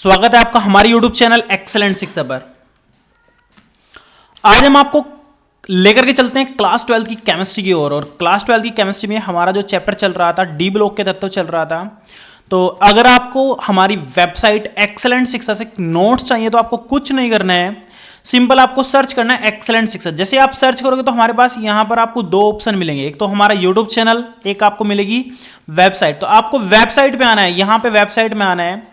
स्वागत है आपका हमारे YouTube चैनल एक्सेलेंट शिक्षा पर। आज हम आपको लेकर के चलते हैं क्लास 12 की केमिस्ट्री की ओर। और क्लास 12 की केमिस्ट्री में हमारा जो चैप्टर चल रहा था डी ब्लॉक के तत्व चल रहा था। तो अगर आपको हमारी वेबसाइट एक्सेलेंट शिक्षा से नोट्स चाहिए तो आपको कुछ नहीं करना है, सिंपल आपको सर्च करना है एक्सेलेंट शिक्षा। जैसे आप सर्च करोगे तो हमारे पास यहाँ पर आपको दो ऑप्शन मिलेंगे, एक तो हमारा यूट्यूब चैनल, एक आपको मिलेगी वेबसाइट। तो आपको वेबसाइट पे आना है, यहाँ पे वेबसाइट में आना है।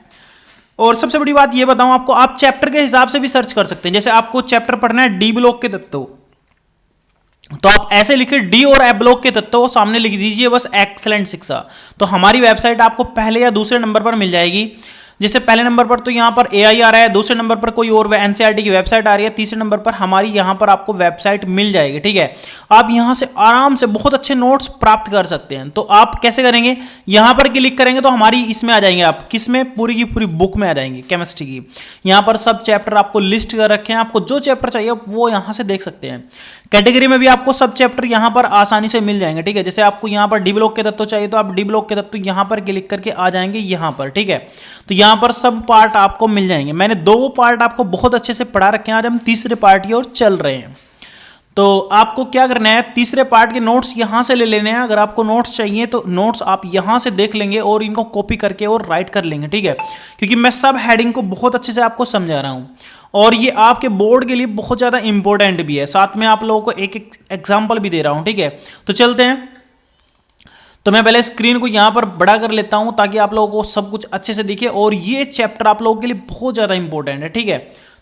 और सबसे बड़ी बात ये बताऊं आपको, आप चैप्टर के हिसाब से भी सर्च कर सकते हैं। जैसे आपको चैप्टर पढ़ना है डी ब्लॉक के तत्व, तो आप ऐसे लिखिए डी और एफ ब्लॉक के तत्व, सामने लिख दीजिए बस एक्सेलेंट शिक्षा। तो हमारी वेबसाइट आपको पहले या दूसरे नंबर पर मिल जाएगी। जैसे पहले नंबर पर तो यहाँ पर एआई आ रहा है, दूसरे नंबर पर कोई और एनसीईआरटी की वेबसाइट आ रही है, तीसरे नंबर पर हमारी यहाँ पर आपको वेबसाइट मिल जाएगी। ठीक है, आप यहाँ से आराम से बहुत अच्छे नोट्स प्राप्त कर सकते हैं। तो आप कैसे करेंगे, यहाँ पर क्लिक करेंगे तो हमारी इसमें आ जाएंगे, आप किस में, पूरी की पूरी बुक में आ जाएंगे केमिस्ट्री की। यहाँ पर सब चैप्टर आपको लिस्ट कर रखे हैं, आपको जो चैप्टर चाहिए वो यहाँ से देख सकते हैं। कैटेगरी में भी आपको सब चैप्टर यहाँ पर आसानी से मिल जाएंगे। ठीक है, जैसे आपको यहाँ पर डी ब्लॉक के तत्व चाहिए तो आप डी ब्लॉक के तत्व यहाँ पर क्लिक करके आ जाएंगे यहाँ पर। ठीक है, तो यहाँ पर सब पार्ट आपको मिल जाएंगे। मैंने दो पार्ट आपको बहुत अच्छे से पढ़ा रखे हैं, आज हम तीसरे पार्ट की ओर चल रहे हैं। तो आपको क्या करना है, तीसरे पार्ट के नोट्स यहाँ से ले लेने हैं। अगर आपको नोट्स चाहिए तो नोट्स आप यहाँ से देख लेंगे और इनको कॉपी करके और राइट कर लेंगे। ठीक है, क्योंकि मैं सब हेडिंग को बहुत अच्छे से आपको समझा रहा हूँ और ये आपके बोर्ड के लिए बहुत ज़्यादा इंपॉर्टेंट भी है। साथ में आप लोगों को एक एक एग्जाम्पल भी दे रहा हूँ। ठीक है, तो चलते हैं। तो मैं पहले स्क्रीन को यहाँ पर बड़ा कर लेता हूँ ताकि आप लोगों को सब कुछ अच्छे से दिखे, और ये चैप्टर आप लोगों के लिए बहुत ज़्यादा इंपॉर्टेंट है। ठीक है,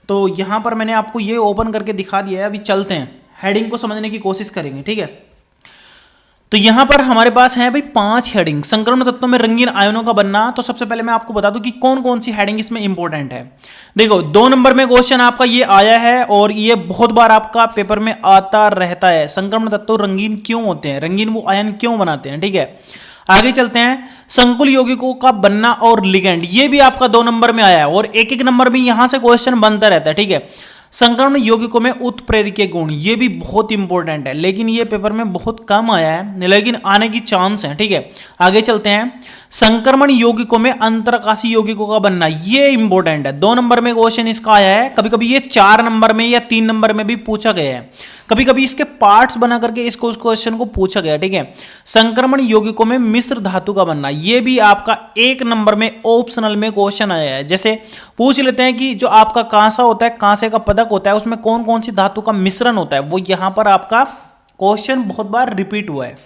तो यहाँ पर मैंने आपको ये ओपन करके दिखा दिया है। अभी चलते हैं, हेडिंग को समझने की कोशिश करेंगे। ठीक है, तो यहाँ पर हमारे पास है भाई 5 हेडिंग। संक्रमण तत्वों में रंगीन आयनों का बनना। तो सबसे पहले मैं आपको बता दूं कि कौन कौन सी हेडिंग इसमें इंपॉर्टेंट है। देखो, 2 नंबर में क्वेश्चन आपका ये आया है और ये बहुत बार आपका पेपर में आता रहता है। संक्रमण तत्व रंगीन क्यों होते हैं, रंगीन वो आयन क्यों बनाते हैं। ठीक है, आगे चलते हैं। संकुल यौगिकों का बनना और लिगेंड, ये भी आपका 2 नंबर में आया है और एक एक नंबर में यहां से क्वेश्चन बनता रहता है। ठीक है, संक्रमण यौगिकों में उत्प्रेरकीय गुण, ये भी बहुत इंपॉर्टेंट है, लेकिन ये पेपर में बहुत कम आया है, लेकिन आने की चांस है। ठीक है, आगे चलते हैं। संक्रमण यौगिकों में अंतरकाशी यौगिकों का बनना, ये इंपॉर्टेंट है। 2 नंबर में क्वेश्चन इसका आया है, कभी कभी ये 4 नंबर में या 3 नंबर में भी पूछा गया है, कभी कभी इसके पार्ट्स बना करके इसको उस क्वेश्चन को पूछा गया। ठीक है, संक्रमण यौगिकों में मिश्र धातु का बनना, ये भी आपका 1 नंबर में ऑप्शनल में क्वेश्चन आया है। जैसे पूछ लेते हैं कि जो आपका कांसा होता है, कांसे का पदक होता है, उसमें कौन कौन सी धातु का मिश्रण होता है, वो यहां पर आपका क्वेश्चन बहुत बार रिपीट हुआ है।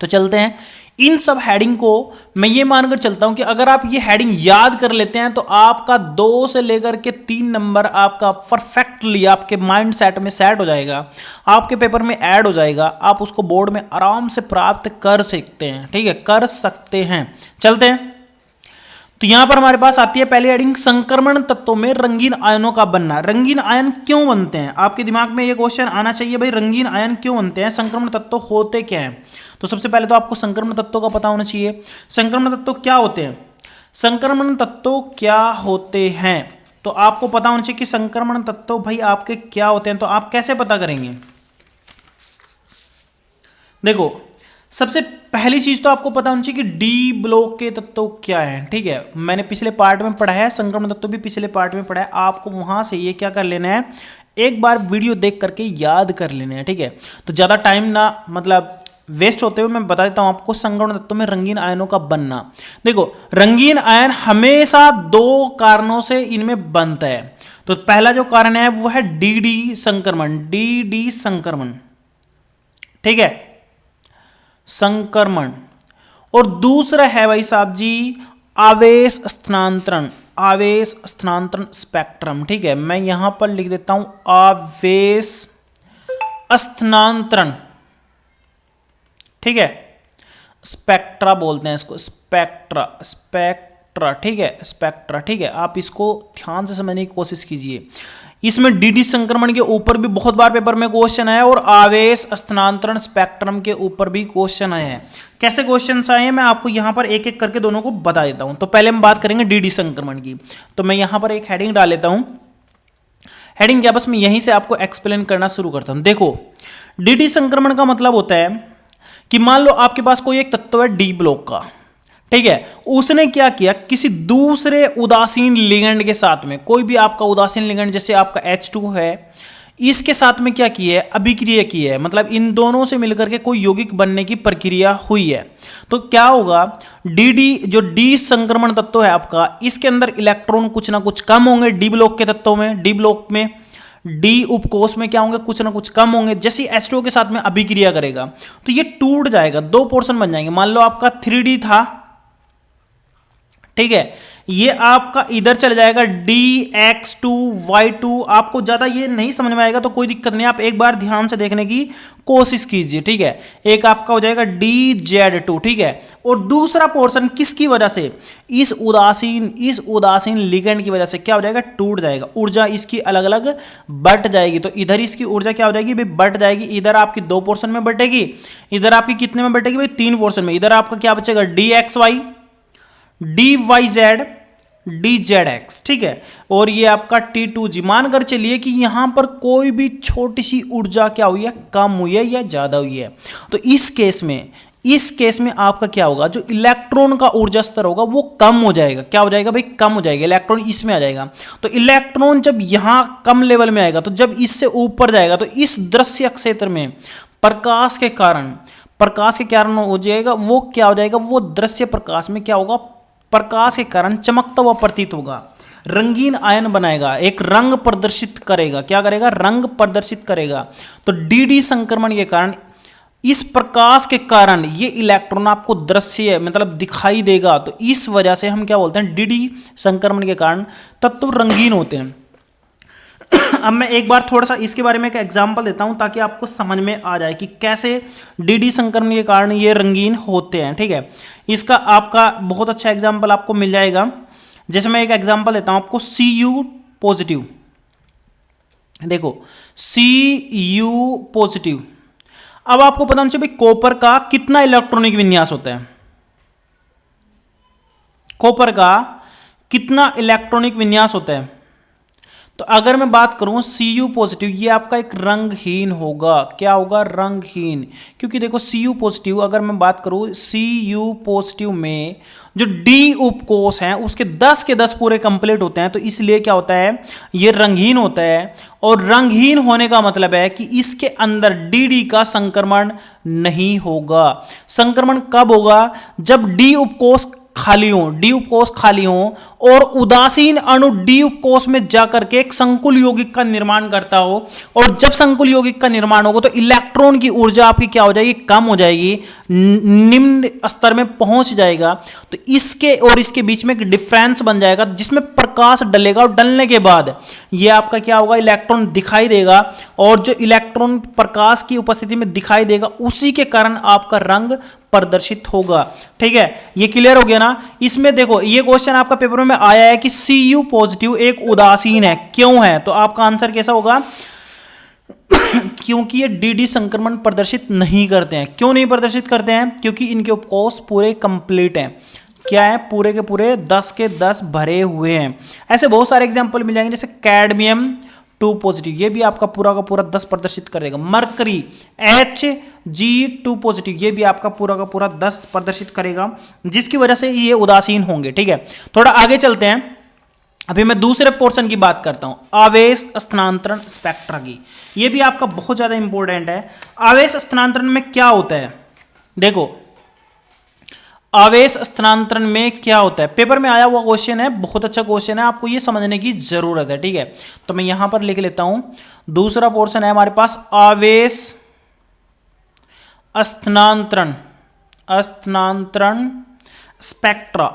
तो चलते हैं। इन सब हेडिंग को मैं ये मानकर चलता हूं कि अगर आप ये हेडिंग याद कर लेते हैं तो आपका 2 से लेकर के 3 नंबर आपका परफेक्टली आपके माइंड सेट में सेट हो जाएगा, आपके पेपर में ऐड हो जाएगा, आप उसको बोर्ड में आराम से प्राप्त कर सकते हैं। ठीक है, कर सकते हैं। चलते हैं। तो यहां पर हमारे पास आती है पहली हेडिंग, संक्रमण तत्वों में रंगीन आयनों का बनना। रंगीन आयन क्यों बनते हैं, आपके दिमाग में ये क्वेश्चन आना चाहिए भाई, रंगीन आयन क्यों बनते हैं, संक्रमण तत्व होते क्या हैं। तो सबसे पहले तो आपको संक्रमण तत्वों का पता होना चाहिए। संक्रमण तत्व क्या होते हैं, संक्रमण तत्व क्या होते हैं, तो आपको पता होना चाहिए कि संक्रमण तत्व भाई आपके क्या होते हैं। तो आप कैसे पता करेंगे, देखो, सबसे पहली चीज तो आपको पता होनी चाहिए कि डी ब्लॉक के तत्व क्या है। ठीक है, मैंने पिछले पार्ट में पढ़ा है, संक्रमण तत्व भी पिछले पार्ट में पढ़ा है, आपको वहां से ये क्या कर लेना है, एक बार वीडियो देख करके याद कर लेना है। ठीक है, तो ज्यादा टाइम ना मतलब वेस्ट होते हुए मैं बता देता हूं आपको। संक्रमण तत्व में रंगीन आयनों का बनना, देखो, रंगीन आयन हमेशा 2 कारणों से इनमें बनता है। तो पहला जो कारण है वो है डी संक्रमण, डी संक्रमण। ठीक है, संक्रमण। और दूसरा है भाई साहब जी आवेश स्थानांतरण, आवेश स्थानांतरण स्पेक्ट्रम। ठीक है, मैं यहां पर लिख देता हूं आवेश स्थानांतरण। ठीक है, स्पेक्ट्रा बोलते हैं इसको, स्पेक्ट्रा, स्पेक्ट्रा। ठीक है, स्पेक्ट्रा। ठीक है, आप इसको ध्यान से समझने की कोशिश कीजिए। इसमें डी संक्रमण के ऊपर भी बहुत बार पेपर में क्वेश्चन आया और आवेश स्थानांतरण स्पेक्ट्रम के ऊपर भी क्वेश्चन आए हैं। कैसे क्वेश्चन आए हैं मैं आपको यहां पर एक एक करके दोनों को बता देता हूं। तो पहले हम बात करेंगे डी संक्रमण की। तो मैं यहां पर एक हेडिंग डाल लेता हूं। हेडिंग क्या, बस मैं यहीं से आपको एक्सप्लेन करना शुरू करता हूं। देखो, डी संक्रमण का मतलब होता है कि मान लो आपके पास कोई एक तत्व है डी ब्लॉक का। ठीक है, उसने क्या किया, किसी दूसरे उदासीन लिगेंड के साथ में, कोई भी आपका उदासीन लिगेंड जैसे आपका H2 है, इसके साथ में क्या किया है, अभिक्रिया की है, मतलब इन दोनों से मिलकर के कोई यौगिक बनने की प्रक्रिया हुई है। तो क्या होगा, डी जो डी संक्रमण तत्व है आपका, इसके अंदर इलेक्ट्रॉन कुछ ना कुछ कम होंगे, डी ब्लॉक के तत्वों में, डी ब्लॉक में, डी उपकोष में क्या होंगे, कुछ ना कुछ कम होंगे। जैसे H2O के साथ में अभिक्रिया करेगा तो ये टूट जाएगा, दो पोर्शन बन जाएंगे। मान लो आपका 3D था, ठीक है, ये आपका इधर चले जाएगा DX2Y2। आपको ज्यादा ये नहीं समझ में आएगा तो कोई दिक्कत नहीं, आप एक बार ध्यान से देखने की कोशिश कीजिए, ठीक है। एक आपका हो जाएगा DZ2, ठीक है। और दूसरा पोर्शन किसकी वजह से, इस उदासीन लिगेंड की वजह से क्या हो जाएगा, टूट जाएगा। ऊर्जा इसकी अलग अलग बट जाएगी। तो इधर इसकी ऊर्जा क्या हो जाएगी भाई, बट जाएगी। इधर आपकी दो पोर्शन में बटेगी, इधर आपकी कितने में बटेगी भाई, तीन पोर्शन में। इधर आपका क्या बचेगा, DXY, DYZ, DZX, ठीक है। और ये आपका T2G। मानकर चलिए कि यहां पर कोई भी छोटी सी ऊर्जा क्या हुई है, कम हुई है या ज्यादा हुई है। तो इस केस में आपका क्या होगा, जो इलेक्ट्रॉन का ऊर्जा स्तर होगा वो कम हो जाएगा। क्या हो जाएगा भाई, कम हो जाएगा। इलेक्ट्रॉन इसमें आ जाएगा। तो इलेक्ट्रॉन जब यहां कम लेवल में आएगा तो जब इससे ऊपर जाएगा तो इस दृश्य क्षेत्र में प्रकाश के कारण हो जाएगा, वो क्या हो जाएगा, वो दृश्य प्रकाश में क्या होगा, प्रकाश के कारण चमकता हुआ प्रतीत होगा, रंगीन आयन बनाएगा, एक रंग प्रदर्शित करेगा। क्या करेगा, रंग प्रदर्शित करेगा। तो डी संक्रमण के कारण, इस प्रकाश के कारण ये इलेक्ट्रॉन आपको दृश्य मतलब दिखाई देगा। तो इस वजह से हम क्या बोलते हैं, डी संक्रमण के कारण तत्व रंगीन होते हैं। अब मैं एक बार थोड़ा सा इसके बारे में एक एग्जांपल देता हूं ताकि आपको समझ में आ जाए कि कैसे डी संक्रमण के कारण ये रंगीन होते हैं, ठीक है। इसका आपका बहुत अच्छा एग्जांपल आपको मिल जाएगा। जैसे मैं एक एग्जांपल देता हूं आपको, Cu पॉजिटिव। देखो Cu पॉजिटिव। अब आपको पता होना चाहिए कॉपर का कितना इलेक्ट्रॉनिक विन्यास होता है, कॉपर का कितना इलेक्ट्रॉनिक विन्यास होता है। तो अगर मैं बात करूं Cu पॉजिटिव, ये आपका एक रंगहीन होगा। क्या होगा, रंगहीन। क्योंकि देखो Cu पॉजिटिव, अगर मैं बात करूं Cu पॉजिटिव में जो D उपकोष हैं उसके 10 के 10 पूरे कंप्लीट होते हैं। तो इसलिए क्या होता है, ये रंगहीन होता है। और रंगहीन होने का मतलब है कि इसके अंदर डी का संक्रमण नहीं होगा। संक्रमण कब होगा, जब डी उपकोष खाली हो और उदासीन अणु डी उपकोष में जाकर के एक संकुल यौगिक का निर्माण करता हो। और जब संकुल यौगिक का निर्माण होगा तो इलेक्ट्रॉन की ऊर्जा आपकी क्या हो जाएगी, कम हो जाएगी, निम्न स्तर में पहुंच जाएगा। तो इसके और इसके बीच में एक डिफरेंस बन जाएगा जिसमें प्रकाश डलेगा, और डलने के बाद ये आपका क्या होगा, इलेक्ट्रॉन दिखाई देगा। और जो इलेक्ट्रॉन प्रकाश की उपस्थिति में दिखाई देगा उसी के कारण आपका रंग प्रदर्शित होगा, ठीक है। ये क्लियर हो गया ना। इसमें देखो ये क्वेश्चन आपका पेपर में आया है कि Cu पॉजिटिव एक उदासीन है, क्यों है, तो आपका आंसर कैसा होगा क्योंकि ये डी संक्रमण प्रदर्शित नहीं करते हैं। क्यों नहीं प्रदर्शित करते हैं, क्योंकि इनके उपकोष पूरे कंप्लीट हैं। क्या है, पूरे के पूरे 10 के 10 भरे हुए हैं। ऐसे बहुत सारे एग्जांपल मिल जाएंगे, जैसे कैडमियम 2 पॉजिटिव, ये भी आपका पूरा का पूरा 10 प्रदर्शित करेगा। मरकरी Hg2 पॉजिटिव, ये भी आपका पूरा का पूरा 10 प्रदर्शित करेगा, जिसकी वजह से ये उदासीन होंगे, ठीक है। थोड़ा आगे चलते हैं। अभी मैं दूसरे पोर्शन की बात करता हूं, आवेश स्थानांतरण स्पेक्ट्रा की। ये भी आपका बहुत ज्यादा इंपॉर्टेंट है। आवेश स्थानांतरण में क्या होता है, देखो आवेश स्थानांतरण में क्या होता है, पेपर में आया हुआ क्वेश्चन है, बहुत अच्छा क्वेश्चन है, आपको ये समझने की जरूरत है, ठीक है। तो मैं यहां पर लिख लेता हूं, दूसरा पोर्शन है हमारे पास आवेश स्थानांतरण स्पेक्ट्रा,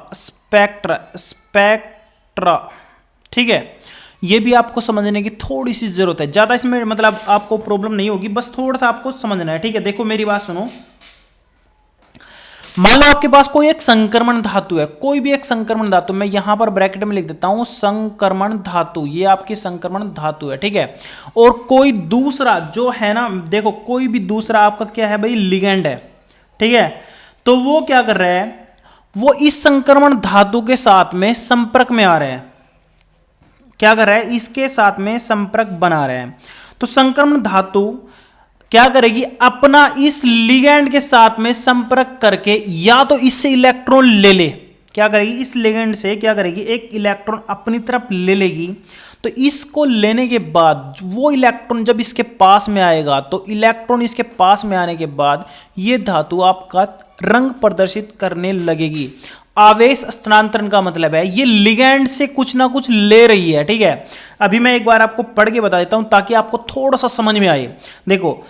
ठीक है। ये भी आपको समझने की थोड़ी सी जरूरत है, ज्यादा इसमें मतलब आपको प्रॉब्लम नहीं होगी, बस थोड़ा सा आपको समझना है, ठीक है। देखो मेरी बात सुनो, मान लो आपके पास कोई एक संक्रमण धातु है, कोई भी एक संक्रमण धातु, मैं यहां पर ब्रैकेट में लिख देता हूं संक्रमण धातु, ये आपकी संक्रमण धातु है, ठीक है। और कोई दूसरा जो है ना, देखो कोई भी दूसरा आपका क्या है भाई, लिगेंड है, ठीक है। तो वो क्या कर रहा है, वो इस संक्रमण धातु के साथ में संपर्क में आ रहा है। क्या कर रहा है, इसके साथ में संपर्क बना रहा है। तो संक्रमण धातु क्या करेगी, अपना इस लिगेंड के साथ में संपर्क करके या तो इससे इलेक्ट्रॉन ले ले, क्या करेगी, इस लिगेंड से क्या करेगी, एक इलेक्ट्रॉन अपनी तरफ ले लेगी। तो इसको लेने के बाद वो इलेक्ट्रॉन जब इसके पास में आएगा, तो इलेक्ट्रॉन इसके पास में आने के बाद ये धातु आपका रंग प्रदर्शित करने लगेगी। आवेश स्थानांतरण का मतलब है ये लिगेंड से कुछ ना कुछ ले रही है, ठीक है। अभी मैं एक बार आपको पढ़ के बता देता हूं ताकि आपको थोड़ा सा समझ में आए। देखो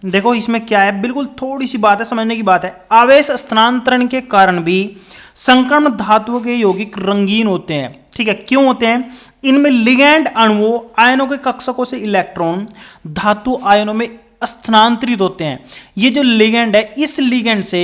देखो इसमें क्या है, बिल्कुल थोड़ी सी बात है, समझने की बात है। आवेश स्थानांतरण के कारण भी संक्रमण धातुओं के यौगिक रंगीन होते हैं, ठीक है। क्यों होते हैं, इनमें लिगैंड अणुओं आयनों के कक्षकों से इलेक्ट्रॉन धातु आयनों में स्थानांतरित होते हैं। ये जो लिगैंड है, इस लिगैंड से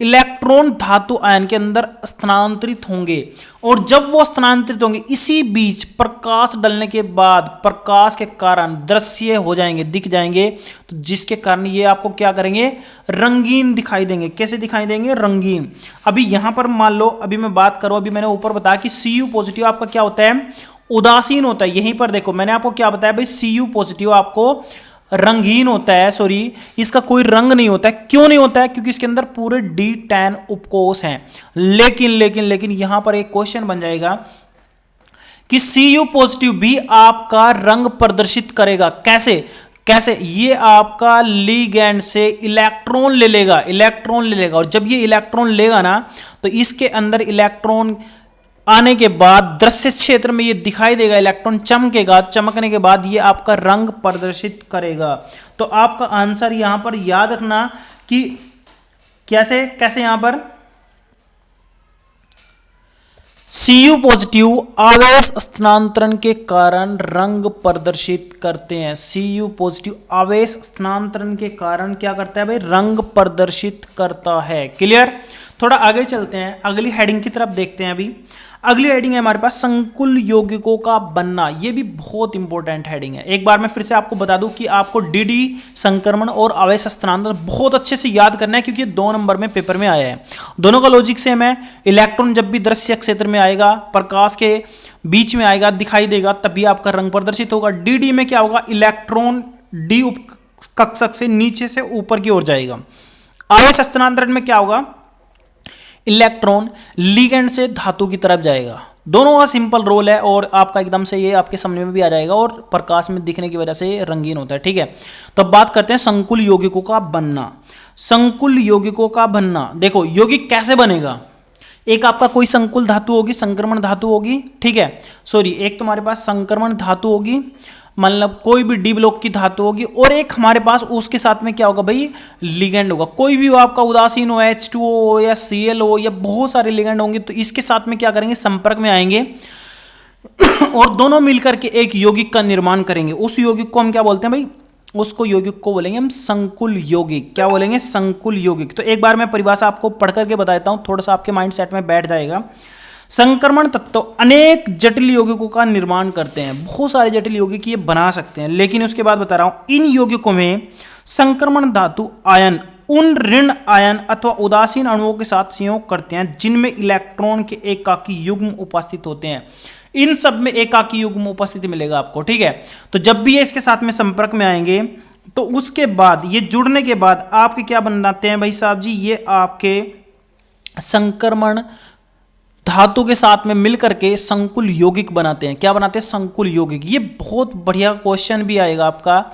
इलेक्ट्रॉन धातु आयन के अंदर स्थानांतरित होंगे, और जब वो स्थानांतरित होंगे इसी बीच प्रकाश डलने के बाद प्रकाश के कारण दृश्य हो जाएंगे, दिख जाएंगे, तो जिसके कारण ये आपको क्या करेंगे, रंगीन दिखाई देंगे। कैसे दिखाई देंगे, रंगीन। अभी यहां पर मान लो, अभी मैं बात करूं, अभी मैंने ऊपर बताया कि Cu पॉजिटिव आपका क्या होता है, उदासीन होता है। यहीं पर देखो मैंने आपको क्या बताया भाई, Cu पॉजिटिव आपको रंगीन होता है, सॉरी इसका कोई रंग नहीं होता है। क्यों नहीं होता है, क्योंकि इसके अंदर पूरे D10 उपकोष हैं। लेकिन यहां पर एक क्वेश्चन बन जाएगा कि Cu पॉजिटिव भी आपका रंग प्रदर्शित करेगा। कैसे ये आपका लिगैंड से इलेक्ट्रॉन ले लेगा, और जब ये इलेक्ट्रॉन लेगा ना, तो इसके अंदर इलेक्ट्रॉन आने के बाद दृश्य क्षेत्र में ये दिखाई देगा, इलेक्ट्रॉन चमकेगा, चमकने के बाद ये आपका रंग प्रदर्शित करेगा। तो आपका आंसर यहां पर याद रखना कि कैसे यहां पर Cu पॉजिटिव आवेश स्थानांतरण के कारण रंग प्रदर्शित करते हैं। Cu पॉजिटिव आवेश स्थानांतरण के कारण क्या करता है भाई, रंग प्रदर्शित करता है। क्लियर। थोड़ा आगे चलते हैं, अगली हेडिंग की तरफ देखते हैं। अभी अगली हेडिंग है हमारे पास संकुल यौगिकों का बनना। ये भी बहुत इंपॉर्टेंट हेडिंग है। एक बार मैं फिर से आपको बता दूं कि आपको डी संक्रमण और आवेश स्थानांतरण बहुत अच्छे से याद करना है, क्योंकि 2 नंबर में पेपर में आया है। दोनों का लॉजिक सेम है। इलेक्ट्रॉन जब भी दृश्य क्षेत्र में आएगा, प्रकाश के बीच में आएगा, दिखाई देगा, तभी आपका रंग प्रदर्शित होगा। डी में क्या होगा, इलेक्ट्रॉन डी कक्षक से नीचे से ऊपर की ओर जाएगा। आवेश स्थानांतरण में क्या होगा, इलेक्ट्रॉन लिगेंड से धातु की तरफ जाएगा। दोनों का सिंपल रोल है, और आपका एकदम से ये आपके समझ में भी आ जाएगा, और प्रकाश में दिखने की वजह से रंगीन होता है, ठीक है। तो अब बात करते हैं संकुल यौगिकों का बनना। संकुल यौगिकों का बनना, देखो यौगिक कैसे बनेगा। एक आपका कोई संकुल धातु होगी, संक्रमण धातु होगी, ठीक है। सॉरी, एक तुम्हारे पास संक्रमण धातु होगी, मतलब कोई भी डी ब्लॉक की धातु होगी, और एक हमारे पास उसके साथ में क्या होगा भाई, लिगेंड होगा। कोई भी हो, आपका उदासीन हो, H2O हो या Cl हो, या बहुत सारे लिगेंड होंगे, तो इसके साथ में क्या करेंगे, संपर्क में आएंगे और दोनों मिलकर के एक यौगिक का निर्माण करेंगे। उस यौगिक को हम क्या बोलते हैं भाई, उसको यौगिक को बोलेंगे हम संकुल यौगिक। क्या बोलेंगे, संकुल यौगिक। तो एक बार मैं परिभाषा आपको पढ़ करके बता देता हूं, थोड़ा सा आपके माइंड सेट में बैठ जाएगा। संक्रमण तत्व अनेक जटिल यौगिकों का निर्माण करते हैं। बहुत सारे जटिल यौगिक ये बना सकते हैं, लेकिन उसके बाद बता रहा हूं, इन यौगिकों में संक्रमण धातु आयन उन ऋण आयन अथवा उदासीन अणुओं के साथ संयोग करते हैं जिनमें इलेक्ट्रॉन के एकाकी युग्म उपस्थित होते हैं। इन सब में एकाकी युग्म उपस्थिति मिलेगा आपको, ठीक है। तो जब भी ये इसके साथ में संपर्क में आएंगे, तो उसके बाद ये जुड़ने के बाद आपके क्या बनाते हैं भाई साहब जी, ये आपके संक्रमण धातु के साथ में मिलकर के संकुल यौगिक बनाते हैं। क्या बनाते हैं, संकुल यौगिक। ये बहुत बढ़िया क्वेश्चन भी आएगा आपका।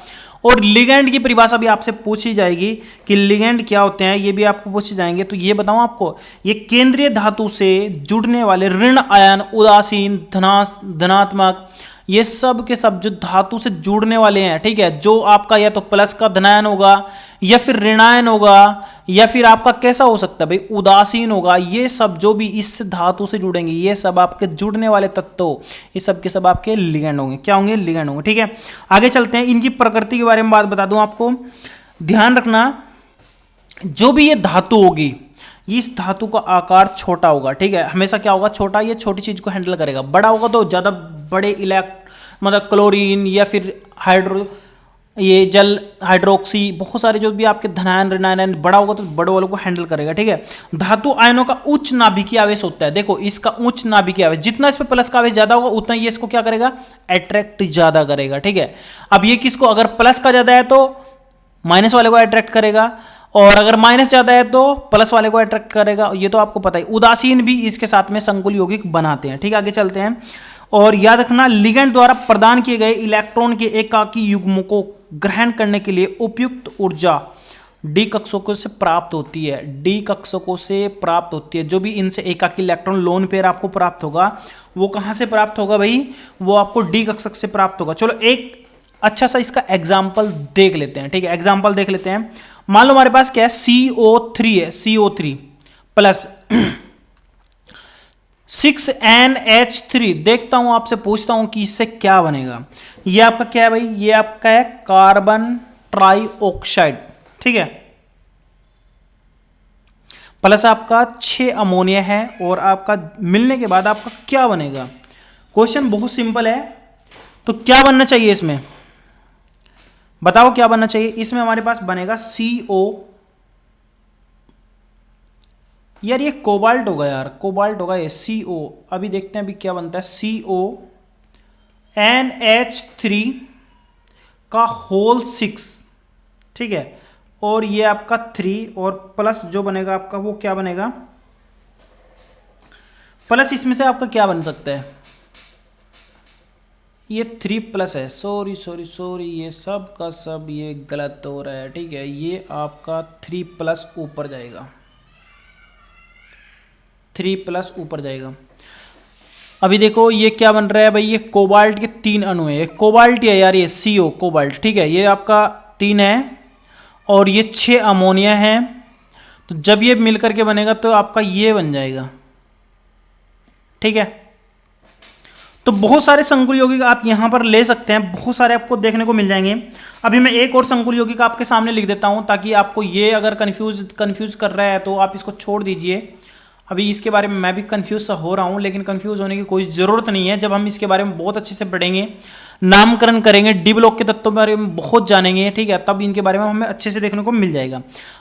और लिगेंड की परिभाषा भी आपसे पूछी जाएगी कि लिगेंड क्या होते हैं, ये भी आपको पूछे जाएंगे। तो ये बताऊं आपको, ये केंद्रीय धातु से जुड़ने वाले ऋण आयन, उदासीन, धनात्मक, ये सब के सब जो धातु से जुड़ने वाले हैं, ठीक है, जो आपका या तो प्लस का धनायन होगा, या फिर ऋणायन होगा, या फिर आपका कैसा हो सकता है भाई, उदासीन होगा। ये सब जो भी इस धातु से जुड़ेंगे, ये सब आपके जुड़ने वाले तत्व, ये सब के सब आपके लिगेंड होंगे। क्या होंगे, लिगेंड होंगे, ठीक है। आगे चलते हैं, इनकी प्रकृति के बारे में बात बता दूं आपको। ध्यान रखना, जो भी ये धातु होगी, इस धातु का आकार छोटा होगा, ठीक है। हमेशा क्या होगा, छोटा, ये छोटी चीज को हैंडल करेगा। बड़ा होगा तो ज्यादा बड़े मतलब क्लोरीन या फिर ये जल हाइड्रोक्सी, बहुत सारे जो भी आपके धनायन ऋणायन बड़ा होगा तो बड़े वालों को हैंडल करेगा, ठीक है। धातु आयनों का उच्च नाभिकीय आवेश होता है, देखो इसका उच्च नाभिकीय आवेश, जितना इस पे प्लस का आवेश ज्यादा होगा उतना ये इसको क्या करेगा, अट्रैक्ट ज्यादा करेगा, ठीक है। अब ये किसको, अगर प्लस का ज्यादा है तो माइनस वाले को अट्रैक्ट करेगा, और अगर माइनस ज्यादा है तो प्लस वाले को अट्रैक्ट करेगा, ये तो आपको पता ही। उदासीन भी इसके साथ में संकुल यौगिक बनाते हैं, ठीक है। आगे चलते हैं, और याद रखना लिगेंड द्वारा प्रदान किए गए इलेक्ट्रॉन के एकाकी युग्म को ग्रहण करने के लिए उपयुक्त ऊर्जा डी कक्षकों से प्राप्त होती है, डी कक्षकों से प्राप्त होती है। जो भी इनसे एकाकी इलेक्ट्रॉन लोन पेयर आपको प्राप्त होगा वो कहां से प्राप्त होगा भाई, वो आपको डी कक्षक से प्राप्त होगा। चलो एक अच्छा सा इसका एग्जाम्पल देख लेते हैं, ठीक है। एग्जाम्पल देख लेते हैं, मान लो हमारे पास क्या है, CO3 है, CO3 प्लस 6NH3, देखता हूं आपसे पूछता हूं कि इससे क्या बनेगा। ये आपका क्या है भाई, ये आपका है कार्बन ट्राइऑक्साइड, ठीक है, प्लस आपका 6 अमोनिया है, और आपका मिलने के बाद आपका क्या बनेगा। क्वेश्चन बहुत सिंपल है, तो क्या बनना चाहिए इसमें, बताओ क्या बनना चाहिए। इसमें हमारे पास बनेगा CO, यार ये कोबाल्ट होगा, यार कोबाल्ट होगा ये, CO। अभी देखते हैं अभी क्या बनता है, CONH3 का होल 6, ठीक है, और ये आपका 3 और प्लस जो बनेगा आपका वो क्या बनेगा, प्लस इसमें से आपका क्या बन सकता है, ये 3 प्लस है, सॉरी ये सब का सब ये गलत हो रहा है, ठीक है। ये आपका 3 प्लस ऊपर जाएगा, 3 प्लस ऊपर जाएगा। अभी देखो ये क्या बन रहा है भाई, ये कोबाल्ट के 3 अणु है, कोबाल्ट है यार, ये CO कोबाल्ट, ठीक है, ये आपका 3 है और ये 6 अमोनिया है। तो जब ये मिलकर के बनेगा तो आपका ये बन जाएगा, ठीक है। तो बहुत सारे संकुल यौगिक आप यहां पर ले सकते हैं, बहुत सारे आपको देखने को मिल जाएंगे। अभी मैं एक और संकुल यौगिक आपके सामने लिख देता हूं, ताकि आपको ये अगर कंफ्यूज कर रहा है तो आप इसको छोड़ दीजिए। अभी इसके बारे में मैं भी कंफ्यूज सा हो रहा हूं, लेकिन कंफ्यूज होने की कोई ज़रूरत नहीं है। जब हम इसके बारे में बहुत अच्छे से पढ़ेंगे, नामकरण करेंगे, डी ब्लॉक के तत्वों के बारे में बहुत जानेंगे, ठीक है, तब इनके बारे में हमें अच्छे से देखने को मिल जाएगा।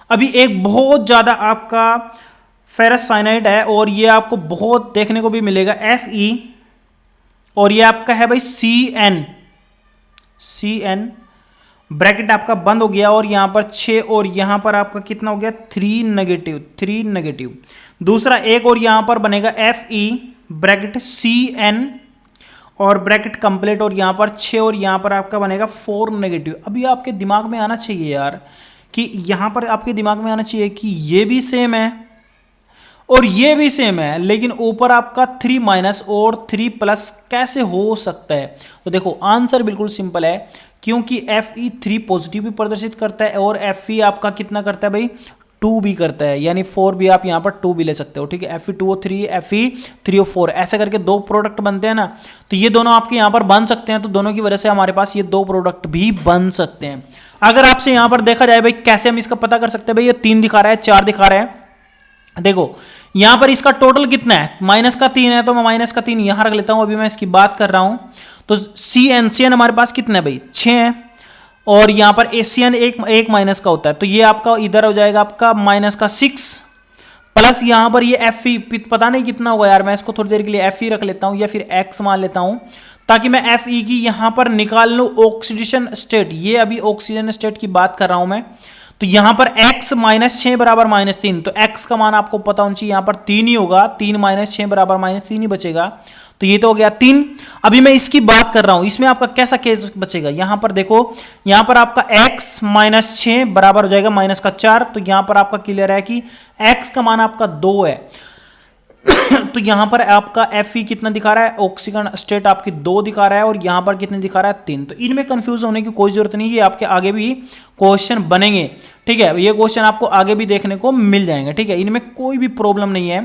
अभी एक बहुत ज़्यादा आपका फेरस साइनाइड है, और ये आपको बहुत देखने को भी मिलेगा, Fe, और ये आपका है भाई CN, ब्रैकेट आपका बंद हो गया, और यहां पर 6, और यहां पर आपका कितना हो गया, 3 नेगेटिव। दूसरा एक और यहां पर बनेगा Fe, ब्रैकेट CN और ब्रैकेट कंप्लीट, और यहां पर 6, और यहां पर आपका बनेगा 4 नेगेटिव। अभी आपके दिमाग में आना चाहिए यार, कि यहां पर आपके दिमाग में आना चाहिए कि ये भी सेम है और ये भी सेम है, लेकिन ऊपर आपका 3 माइनस और 3 प्लस कैसे हो सकता है। तो देखो आंसर बिल्कुल सिंपल है, क्योंकि Fe 3 पॉजिटिव भी प्रदर्शित करता है, और Fe आपका कितना करता है भाई, 2 भी करता है, यानी 4 भी, आप यहाँ पर 2 भी ले सकते हो, ठीक है। Fe2O3, Fe3O4 ऐसे करके 2 प्रोडक्ट बनते हैं ना, तो ये दोनों आपके यहाँ पर बन सकते हैं। तो दोनों की वजह से हमारे पास ये 2 प्रोडक्ट भी बन सकते हैं। अगर आपसे यहाँ पर देखा जाए भाई कैसे हम इसका पता कर सकते हैं, भाई ये 3 दिखा रहा है, 4 दिखा रहा है, देखो यहां पर इसका टोटल कितना है, -3 है, तो मैं -3 यहां रख लेता हूं, अभी मैं इसकी बात कर रहा हूं। तो CN हमारे पास कितना है भाई, 6 है, और यहां पर ACN एक माइनस का होता है, तो ये आपका इधर हो जाएगा आपका -6, प्लस यहां पर ये Fe पता नहीं कितना होगा यार, मैं इसको थोड़ी देर के लिए Fe रख लेता हूं, या फिर X मान लेता हूं, ताकि मैं Fe की यहां पर निकाल लूं ऑक्सीडेशन स्टेट। ये अभी ऑक्सीजन स्टेट की बात कर रहा हूं मैं। तो यहां पर x -6 बराबर -3, तो x का मान आपको पता होना चाहिए, यहां पर 3 ही होगा, 3 -6 बराबर -3 ही बचेगा, तो ये तो हो गया 3। अभी मैं इसकी बात कर रहा हूं, इसमें आपका कैसा केस बचेगा, यहां पर देखो, यहां पर आपका x -6 बराबर हो जाएगा -4, तो यहां पर आपका क्लियर है कि x का मान आपका 2 है। तो यहां पर आपका Fe कितना दिखा रहा है, ऑक्सीजन स्टेट आपकी 2 दिखा रहा है, और यहां पर कितने दिखा रहा है, 3। तो इनमें कंफ्यूज होने की कोई जरूरत नहीं है, आपके आगे भी क्वेश्चन बनेंगे, ठीक है, ये क्वेश्चन आपको आगे भी देखने को मिल जाएंगे, ठीक है, इनमें कोई भी प्रॉब्लम नहीं है।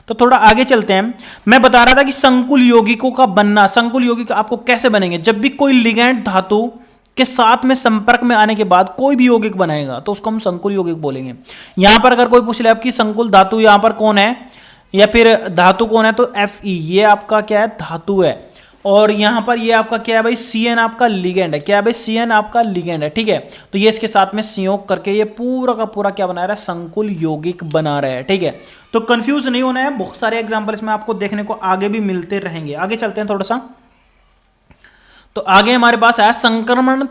तो थोड़ा आगे चलते हैं। मैं बता रहा था कि संकुल यौगिकों का बनना, संकुल यौगिक आपको कैसे बनेंगे, जब भी कोई लिगैंड धातु के साथ में संपर्क में आने के बाद कोई भी यौगिक बनाएगा तो उसको हम संकुल यौगिक बोलेंगे। यहां पर अगर कोई पूछ ले आपकी संकुल धातु यहां पर कौन है, या फिर धातु कौन है, तो Fe, ये आपका क्या है, धातु है। और यहाँ पर ये आपका क्या है भाई, CN आपका लिगेंड है। क्या है भाई, CN आपका लिगेंड है, ठीक है। तो ये इसके साथ में संयोग करके ये पूरा का पूरा क्या बना रहा है, संकुल यौगिक बना रहा है, ठीक है। तो कंफ्यूज नहीं होना है, बहुत सारे एग्जाम्पल इसमें आपको देखने को आगे भी मिलते रहेंगे। आगे चलते हैं थोड़ा सा। तो आगे हमारे पास है संक्रमण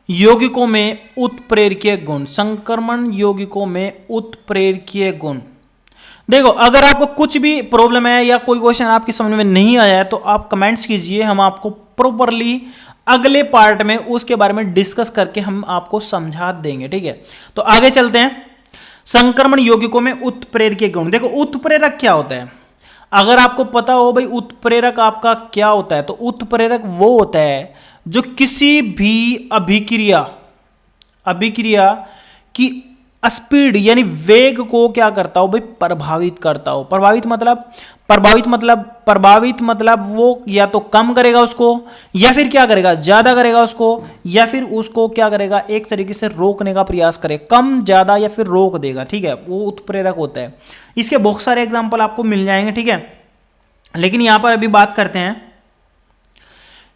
यौगिकों में उत्प्रेरकीय गुण। संक्रमण यौगिकों में उत्प्रेरकीय गुण। देखो, अगर आपको कुछ भी प्रॉब्लम है या कोई क्वेश्चन आपकी समझ में नहीं आया है तो आप कमेंट्स कीजिए, हम आपको प्रॉपरली अगले पार्ट में उसके बारे में डिस्कस करके हम आपको समझा देंगे, ठीक है। तो आगे चलते हैं। संक्रमण यौगिकों में उत्प्रेरकीय गुण। देखो, उत्प्रेरक क्या होता है, अगर आपको पता हो भाई उत्प्रेरक आपका क्या होता है, तो उत्प्रेरक वो होता है जो किसी भी अभिक्रिया की स्पीड यानी वेग को क्या करता हो भाई, प्रभावित करता हो। प्रभावित मतलब वो या तो कम करेगा उसको, या फिर क्या करेगा, ज्यादा करेगा उसको, या फिर उसको क्या करेगा, एक तरीके से रोकने का प्रयास करे, कम ज्यादा या फिर रोक देगा, ठीक है। वो उत्प्रेरक होता है। इसके बहुत सारे एग्जाम्पल आपको मिल जाएंगे, ठीक है। लेकिन यहां पर अभी बात करते हैं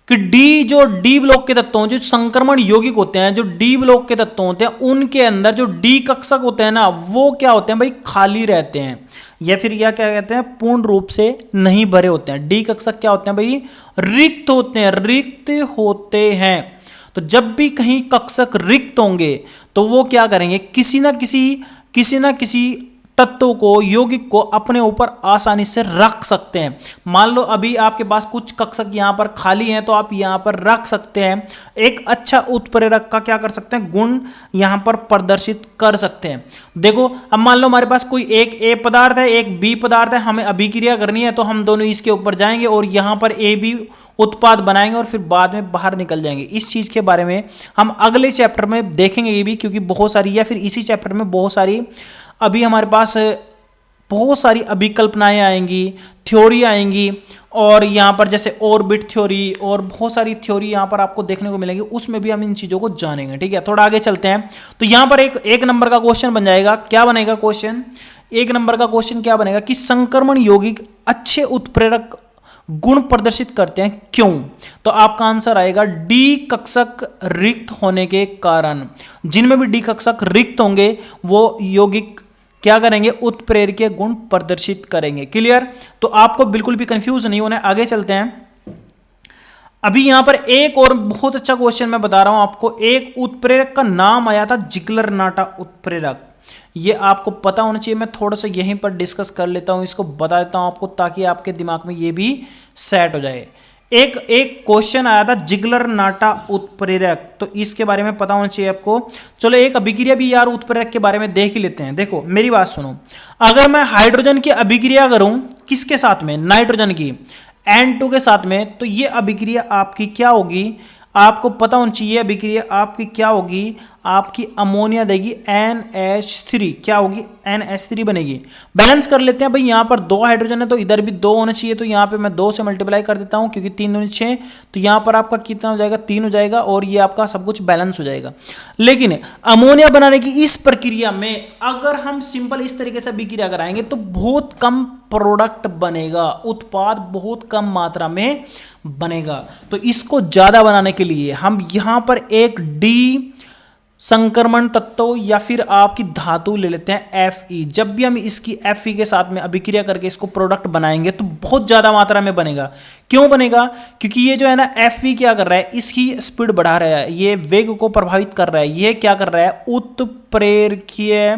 कि डी ब्लॉक के तत्वों, जो संक्रमण यौगिक होते हैं, जो डी ब्लॉक के तत्व होते हैं, उनके अंदर जो डी कक्षक होते हैं ना, वो क्या होते हैं भाई, खाली रहते हैं, या फिर या क्या कहते हैं, पूर्ण रूप से नहीं भरे होते हैं। डी कक्षक क्या होते हैं भाई, रिक्त होते हैं। तो जब भी कहीं कक्षक रिक्त होंगे तो वो क्या करेंगे, किसी ना किसी तत्वों को, यौगिक को अपने ऊपर आसानी से रख सकते हैं। मान लो अभी आपके पास कुछ कक्षक यहां पर खाली हैं, तो आप यहां पर रख सकते हैं। एक अच्छा उत्प्रेरक का क्या कर सकते हैं, गुण यहां पर प्रदर्शित कर सकते हैं। देखो, अब मान लो हमारे पास कोई एक ए पदार्थ है, एक बी पदार्थ है, हमें अभिक्रिया करनी है, तो हम दोनों इसके ऊपर जाएंगे और यहां पर ए बी उत्पाद बनाएंगे और फिर बाद में बाहर निकल जाएंगे। इस चीज के बारे में हम अगले चैप्टर में देखेंगे ये भी, क्योंकि बहुत सारी, या फिर इसी चैप्टर में बहुत सारी अभी हमारे पास बहुत सारी अभिकल्पनाएं आएंगी, थ्योरी आएंगी, और यहाँ पर जैसे ऑर्बिट थ्योरी और बहुत सारी थ्योरी यहाँ पर आपको देखने को मिलेंगी, उसमें भी हम इन चीज़ों को जानेंगे, ठीक है। थोड़ा आगे चलते हैं। तो यहाँ पर एक नंबर का क्वेश्चन बन जाएगा। क्या बनेगा क्वेश्चन, एक नंबर का क्वेश्चन क्या बनेगा कि संक्रमण यौगिक अच्छे उत्प्रेरक गुण प्रदर्शित करते हैं, क्यों? तो आपका आंसर आएगा डी कक्षक रिक्त होने के कारण। जिनमें भी डी कक्षक रिक्त होंगे वो यौगिक क्या करेंगे, उत्प्रेरकीय गुण प्रदर्शित करेंगे। क्लियर? तो आपको बिल्कुल भी कंफ्यूज नहीं होना है। आगे चलते हैं। अभी यहां पर एक और बहुत अच्छा क्वेश्चन मैं बता रहा हूं आपको। एक उत्प्रेरक का नाम आया था जिगलरनाटा उत्प्रेरक। ये आपको पता होना चाहिए। मैं थोड़ा सा यहीं पर डिस्कस कर लेता हूं, इसको बता देता हूं आपको, ताकि आपके दिमाग में ये भी सेट हो जाए। एक क्वेश्चन आया था जिगलरनाटा उत्प्रेरक, तो इसके बारे में पता होना चाहिए आपको। चलो एक अभिक्रिया भी यार उत्प्रेरक के बारे में देख ही लेते हैं। देखो मेरी बात सुनो, अगर मैं हाइड्रोजन की अभिक्रिया करूं किसके साथ में, नाइट्रोजन की N2 के साथ में, तो ये अभिक्रिया आपकी क्या होगी, आपको पता होना चाहिए। अभिक्रिया आपकी क्या होगी, आपकी अमोनिया देगी NH3, क्या होगी, NH3 बनेगी। बैलेंस कर लेते हैं भाई, यहाँ पर 2 हाइड्रोजन है तो इधर भी 2 होना चाहिए, तो यहाँ पे मैं 2 से मल्टीप्लाई कर देता हूँ, क्योंकि 3 दूनी 6, तो यहाँ पर आपका कितना हो जाएगा, 3 हो जाएगा, और ये आपका सब कुछ बैलेंस हो जाएगा। लेकिन अमोनिया बनाने की इस प्रक्रिया में अगर हम सिंपल इस तरीके से अभिक्रिया कराएंगे तो बहुत कम प्रोडक्ट बनेगा, उत्पाद बहुत कम मात्रा में बनेगा। तो इसको ज्यादा बनाने के लिए हम यहां पर एक डी संक्रमण तत्व या फिर आपकी धातु ले लेते हैं Fe। जब भी हम इसकी Fe के साथ में अभिक्रिया करके इसको प्रोडक्ट बनाएंगे तो बहुत ज्यादा मात्रा में बनेगा। क्यों बनेगा? क्योंकि ये जो है ना Fe क्या कर रहा है, इसकी स्पीड बढ़ा रहा है, ये वेग को प्रभावित कर रहा है, ये क्या कर रहा है, उत्प्रेरकीय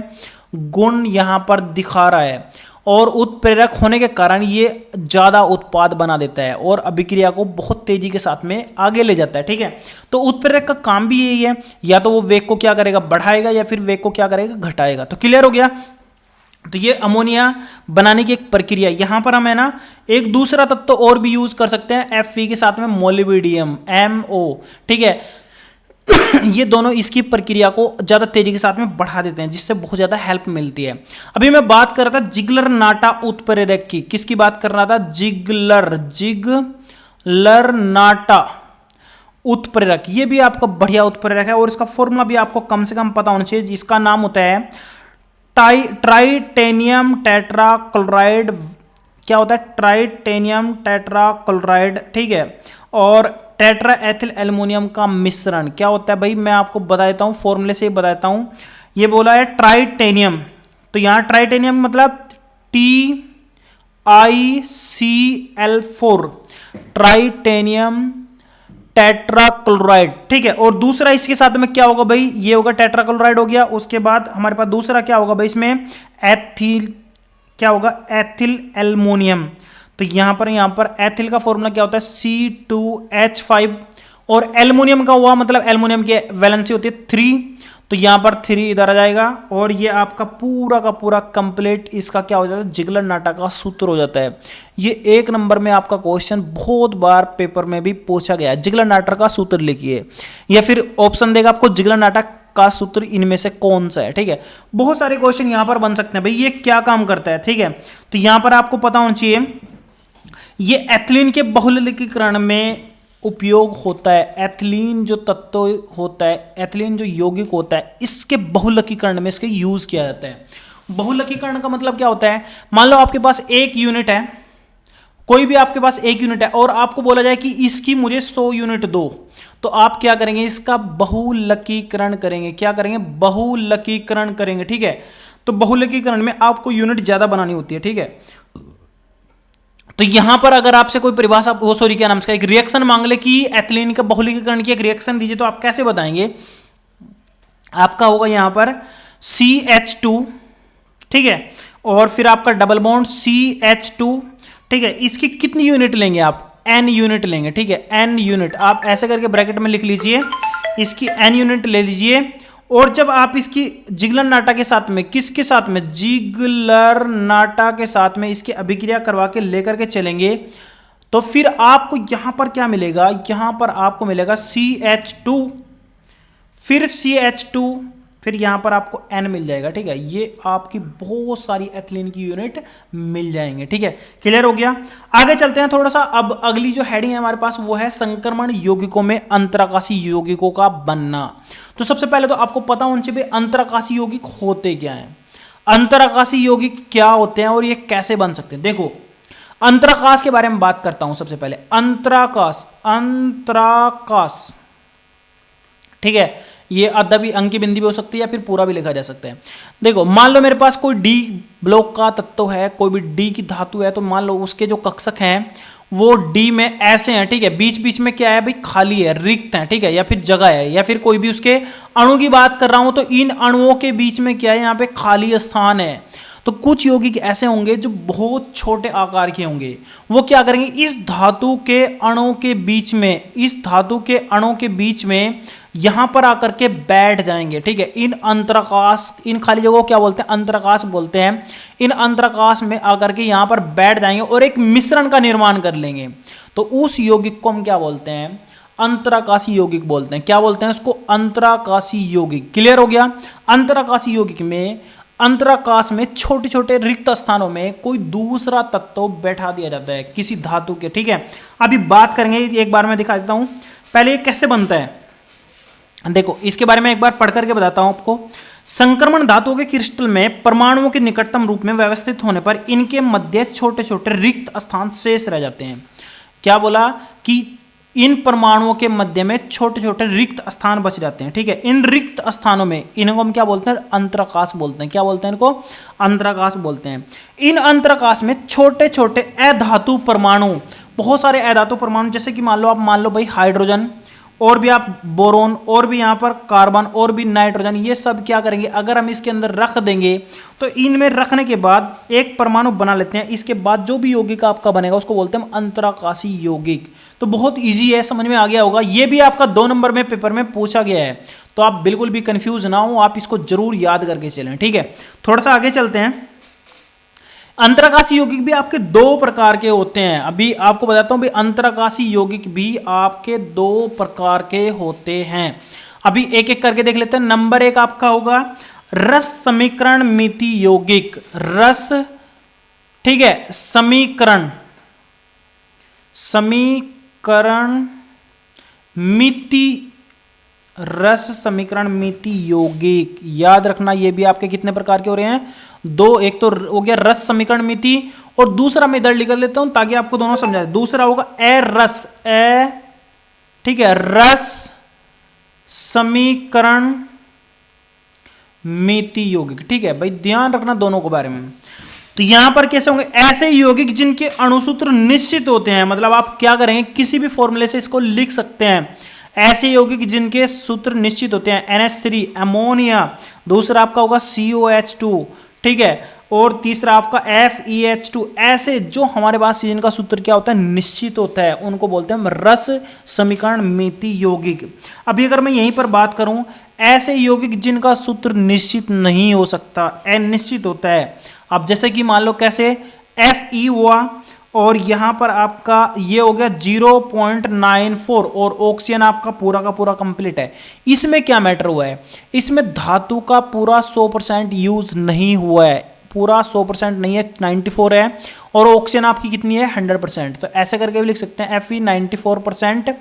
गुण यहां पर दिखा रहा है, और उत्प्रेरक होने के कारण ये ज्यादा उत्पाद बना देता है और अभिक्रिया को बहुत तेजी के साथ में आगे ले जाता है। ठीक है, तो उत्प्रेरक का काम भी यही है, या तो वो वेग को क्या करेगा, बढ़ाएगा, या फिर वेग को क्या करेगा, घटाएगा। तो क्लियर हो गया। तो ये अमोनिया बनाने की एक प्रक्रिया। यहां पर हम है ना एक दूसरा तत्व और भी यूज कर सकते हैं Fe के साथ में, मोलिब्डेनम MO। ठीक है, ये दोनों इसकी प्रक्रिया को ज्यादा तेजी के साथ में बढ़ा देते हैं, जिससे बहुत ज्यादा हेल्प मिलती है। अभी मैं बात कर रहा था जिगलरनाटा उत्प्रेरक की। किसकी बात कर रहा था? जिगलरनाटा उत्प्रेरक। ये भी आपका बढ़िया उत्प्रेरक है और इसका फॉर्मूला भी आपको कम से कम पता होना चाहिए, जिसका नाम होता है ट्राइटेनियम टेट्राक्लोराइड क्या होता है, ट्राइटेनियम टेट्राक्लोराइड, ठीक है, और टेट्रा एथिल एल्युमिनियम का मिश्रण क्या होता है भाई, मैं आपको बता देता हूँ, फॉर्मूले से बताता हूँ। ये बोला है ट्राइटेनियम, तो यहाँ ट्राइटेनियम मतलब TiCl4, ट्राइटेनियम टेट्राक्लोराइड, ठीक है। और दूसरा इसके साथ में क्या होगा भाई, ये होगा टेट्राक्लोराइड हो गया। उसके बाद हमारे पास दूसरा क्या होगा भाई, इसमें एथिल, क्या होगा, एथिल एल्युमिनियम। तो यहां पर एथिल का फॉर्मूला क्या होता है, C2H5, और एल्युमिनियम का हुआ मतलब एल्युमिनियम की वैलेंसी होती है 3, तो यहां पर 3 इधर आ जाएगा, और ये आपका पूरा का पूरा कंप्लीट इसका क्या हो जाता है, जिगलर नाटा का सूत्र हो जाता है। ये 1 नंबर में आपका क्वेश्चन बहुत बार पेपर में भी पूछा गया है, जिगलर नाटा का सूत्र लिखिए, या फिर ऑप्शन देगा आपको जिगलर नाटा का सूत्र इनमें से कौन सा है, ठीक है। बहुत सारे क्वेश्चन यहां पर बन सकते हैं भाई, ये क्या काम करता है, ठीक है। तो यहां पर आपको पता होना चाहिए, ये एथिलीन के बहुलकीकरण में उपयोग होता है। एथिलीन जो तत्व होता है, एथिलीन जो यौगिक होता है, इसके बहुलकीकरण में इसके यूज किया जाता है। बहुलकीकरण का मतलब क्या होता है, मान लो आपके पास एक यूनिट है, कोई भी आपके पास एक यूनिट है, और आपको बोला जाए कि इसकी मुझे 100 यूनिट दो, तो आप क्या करेंगे, इसका बहुलकीकरण करेंगे। क्या करेंगे, बहुलकीकरण करेंगे, ठीक है। तो बहुलकीकरण में आपको यूनिट ज्यादा बनानी होती है, ठीक है। तो यहां पर अगर आपसे कोई परिभाषा, वो सॉरी क्या नाम इसका, एक रिएक्शन मांग ले कि एथिलीन का बहुलकीकरण की एक रिएक्शन दीजिए, तो आप कैसे बताएंगे, आपका होगा यहां पर CH2, ठीक है, और फिर आपका डबल बॉन्ड CH2, ठीक है। इसकी कितनी यूनिट लेंगे आप, N यूनिट लेंगे, ठीक है, N यूनिट आप ऐसे करके ब्रैकेट में लिख लीजिए, इसकी N यूनिट ले लीजिए। और जब आप इसकी जिगलर नाटा के साथ में, किसके साथ में, जिगलर नाटा के साथ में इसकी अभिक्रिया करवा के लेकर के चलेंगे, तो फिर आपको यहां पर क्या मिलेगा, यहां पर आपको मिलेगा CH2, फिर CH2, फिर यहां पर आपको N मिल जाएगा, ठीक है। ये आपकी बहुत सारी एथिलीन की यूनिट मिल जाएंगे, ठीक है। क्लियर हो गया। आगे चलते हैं थोड़ा सा। अब अगली जो हेडिंग है हमारे पास वो है संक्रमण यौगिकों में अंतराकाशी यौगिकों का बनना। तो सबसे पहले तो आपको पता होना चाहिए अंतराकाशी यौगिक होते क्या हैं, अंतराकाशी यौगिक क्या होते हैं और ये कैसे बन सकते हैं। देखो, अंतराकाश के बारे में बात करता हूं सबसे पहले। अंतराकाश, अंतराकाश, ठीक है, ये आधा भी अंक की बिंदी भी हो सकती है या फिर पूरा भी लिखा जा सकता है। देखो, मान लो मेरे पास कोई डी ब्लॉक का तत्व है, कोई भी डी की धातु है, तो मान लो उसके जो कक्षक हैं वो डी में ऐसे हैं, ठीक है, बीच बीच में क्या है भाई, खाली है, रिक्त है, ठीक है, या फिर जगह है, या फिर कोई भी उसके अणु की बात कर रहा हूं तो इन अणुओं के बीच में क्या है, यहाँ पे खाली स्थान है। तो कुछ यौगिक ऐसे होंगे जो बहुत छोटे आकार के होंगे, वो क्या करेंगे, इस धातु के अणु के बीच में, इस धातु के अणु के बीच में यहां पर आकर के बैठ जाएंगे, ठीक है। इन अंतराकाश, इन खाली जगहों को क्या बोलते हैं, अंतराकाश बोलते हैं। इन अंतराकाश में आकर के यहां पर बैठ जाएंगे और एक मिश्रण का निर्माण कर लेंगे, तो उस यौगिक को हम क्या बोलते हैं, अंतराकाशी यौगिक बोलते हैं। क्या बोलते हैं उसको, अंतराकाशी यौगिक। क्लियर हो गया। अंतराकाशी यौगिक में, अंतराकाश में छोटे छोटे रिक्त स्थानों में कोई दूसरा तत्व बैठा दिया जाता है किसी धातु के, ठीक है। अभी बात करेंगे, एक बार मैं दिखा देता हूं पहले ये कैसे बनता है। देखो, इसके बारे में एक बार पढ़ करके बताता हूं आपको। संक्रमण धातुओं के क्रिस्टल में परमाणुओं के निकटतम रूप में व्यवस्थित होने पर इनके मध्य छोटे छोटे रिक्त स्थान शेष रह जाते हैं। क्या बोला कि इन परमाणुओं के मध्य में छोटे छोटे रिक्त स्थान बच जाते हैं, ठीक है। इन रिक्त स्थानों में इनको हम क्या बोलते हैं, अंतराकाश बोलते हैं। क्या बोलते हैं इनको, अंतराकाश बोलते हैं। इन अंतराकाश में छोटे छोटे अधातु परमाणु, बहुत सारे अधातु परमाणु, जैसे कि मान लो भाई हाइड्रोजन, और भी आप बोरोन, और भी यहाँ पर कार्बन, और भी नाइट्रोजन, ये सब क्या करेंगे, अगर हम इसके अंदर रख देंगे तो इनमें रखने के बाद एक परमाणु बना लेते हैं। इसके बाद जो भी यौगिक आपका बनेगा उसको बोलते हैं अंतराकाशी यौगिक। तो बहुत इजी है, समझ में आ गया होगा। ये भी आपका 2 नंबर में पेपर में पूछा गया है, तो आप बिल्कुल भी कंफ्यूज ना हो, आप इसको जरूर याद करके चलें, ठीक है। थोड़ा सा आगे चलते हैं। अंतराकाशी यौगिक भी आपके 2 प्रकार के होते हैं। अभी आपको बताता हूं, अंतराकाशी यौगिक भी आपके 2 प्रकार के होते हैं। अभी एक एक करके देख लेते हैं। नंबर 1 आपका होगा रस समीकरण मिति यौगिक। रस, ठीक है, समीकरण मिति, रस समीकरण मिति यौगिक। याद रखना, ये भी आपके कितने प्रकार के हो रहे हैं, दो, एक तो हो गया रस समीकरण मिति, और दूसरा मैं इधर लिख लेता हूं ताकि आपको दोनों समझा। दूसरा होगा ए रस, ए, ठीक है, रस समीकरण मिति यौगिक, ठीक है भाई, ध्यान रखना दोनों के बारे में। तो यहां पर कैसे होंगे, ऐसे यौगिक जिनके अणुसूत्र निश्चित होते हैं, मतलब आप क्या करेंगे किसी भी फॉर्मूले से इसको लिख सकते हैं, ऐसे यौगिक जिनके सूत्र निश्चित होते हैं, NH3 अमोनिया, दूसरा आपका होगा COH2, ठीक है, और तीसरा आपका FeH2, ऐसे जो हमारे पास जिनका सूत्र क्या होता है निश्चित होता है उनको बोलते हैं रस समीकरण मिति यौगिक। अभी अगर मैं यहीं पर बात करूं, ऐसे यौगिक जिनका सूत्र निश्चित नहीं हो सकता, अनिश्चित होता है, अब जैसे कि मान लो कैसे Fe हुआ और यहां पर आपका ये हो गया 0.94 और ऑक्सीजन आपका पूरा का पूरा कंप्लीट है। इसमें क्या मैटर हुआ है, इसमें धातु का पूरा 100% यूज नहीं हुआ है, पूरा 100% नहीं है, 94 है, और ऑक्सीजन आपकी कितनी है 100%। तो ऐसे करके भी लिख सकते हैं Fe 94%